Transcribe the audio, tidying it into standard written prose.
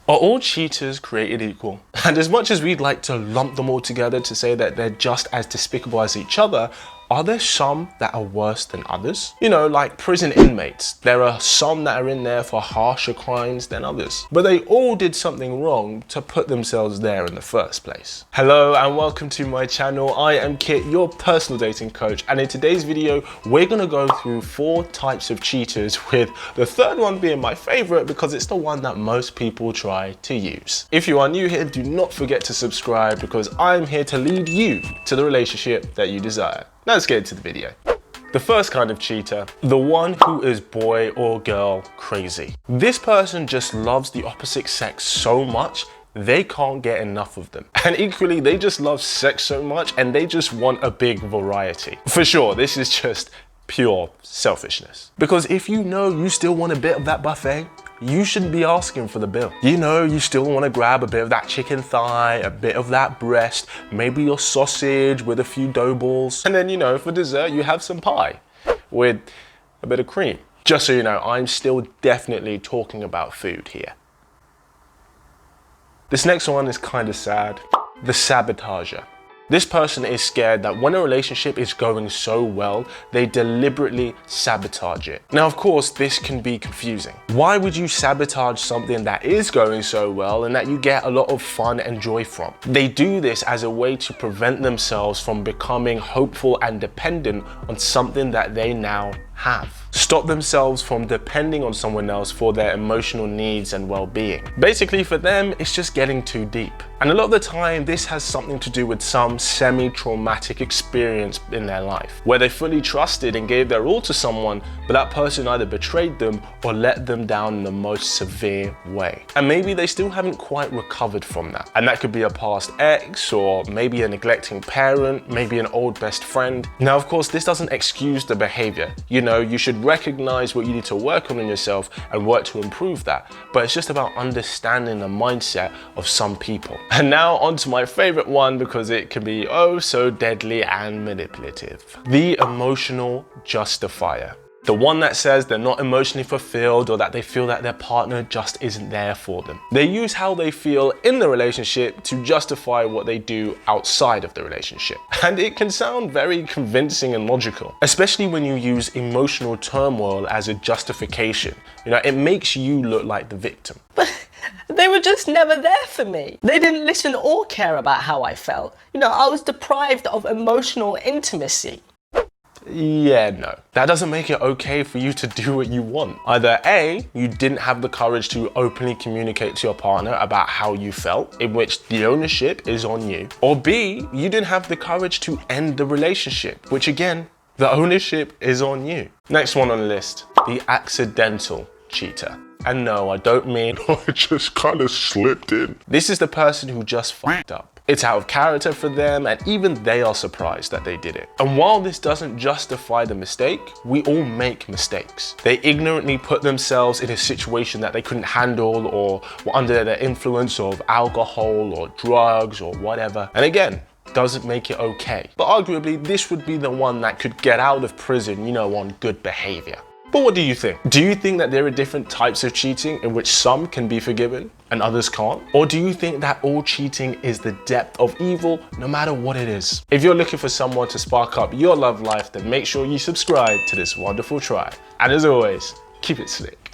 Are all cheaters created equal? And as much as we'd like to lump them all together to say that they're just as despicable as each other, are there some that are worse than others? You know, like prison inmates. There are some that are in there for harsher crimes than others. But they all did something wrong to put themselves there in the first place. Hello and welcome to my channel. I am Kit, your personal dating coach. And in today's video, we're gonna go through 4 types of cheaters, with the third one being my favorite because it's the one that most people try to use. If you are new here, do not forget to subscribe because I'm here to lead you to the relationship that you desire. Now let's get into the video. The first kind of cheater, the one who is boy or girl crazy. This person just loves the opposite sex so much they can't get enough of them. And equally, they just love sex so much and they just want a big variety. For sure, this is just pure selfishness. Because if you know you still want a bit of that buffet, you shouldn't be asking for the bill. You know, you still want to grab a bit of that chicken thigh, a bit of that breast, maybe your sausage with a few dough balls. And then, you know, for dessert, you have some pie with a bit of cream. Just so you know, I'm still definitely talking about food here. This next one is kind of sad. The Sabotager. This person is scared that when a relationship is going so well, they deliberately sabotage it. Now, of course, this can be confusing. Why would you sabotage something that is going so well and that you get a lot of fun and joy from? They do this as a way to prevent themselves from becoming hopeful and dependent on something that they now have. Stop themselves from depending on someone else for their emotional needs and well-being. Basically, for them, it's just getting too deep. And a lot of the time, this has something to do with some semi-traumatic experience in their life, where they fully trusted and gave their all to someone, but that person either betrayed them or let them down in the most severe way. And maybe they still haven't quite recovered from that. And that could be a past ex, or maybe a neglecting parent, maybe an old best friend. Now, of course, this doesn't excuse the behavior. You know, you should recognize what you need to work on in yourself and work to improve that. But it's just about understanding the mindset of some people. And now on to my favorite one, because it can be oh so deadly and manipulative. The emotional justifier. The one that says they're not emotionally fulfilled or that they feel that their partner just isn't there for them. They use how they feel in the relationship to justify what they do outside of the relationship. And it can sound very convincing and logical, especially when you use emotional turmoil as a justification. You know, it makes you look like the victim. But they were just never there for me. They didn't listen or care about how I felt. You know, I was deprived of emotional intimacy. Yeah, no. That doesn't make it okay for you to do what you want. Either A, you didn't have the courage to openly communicate to your partner about how you felt, in which the ownership is on you. Or B, you didn't have the courage to end the relationship, which again, the ownership is on you. Next one on the list, the accidental cheater. And no, I don't mean I just kind of slipped in. This is the person who just fucked up. It's out of character for them, and even they are surprised that they did it. And while this doesn't justify the mistake, we all make mistakes. They ignorantly put themselves in a situation that they couldn't handle, or were under the influence of alcohol or drugs or whatever. And again, doesn't make it okay. But arguably, this would be the one that could get out of prison, you know, on good behavior. But what do you think? Do you think that there are different types of cheating in which some can be forgiven and others can't? Or do you think that all cheating is the depth of evil, no matter what it is? If you're looking for someone to spark up your love life, then make sure you subscribe to this wonderful tribe. And as always, keep it slick.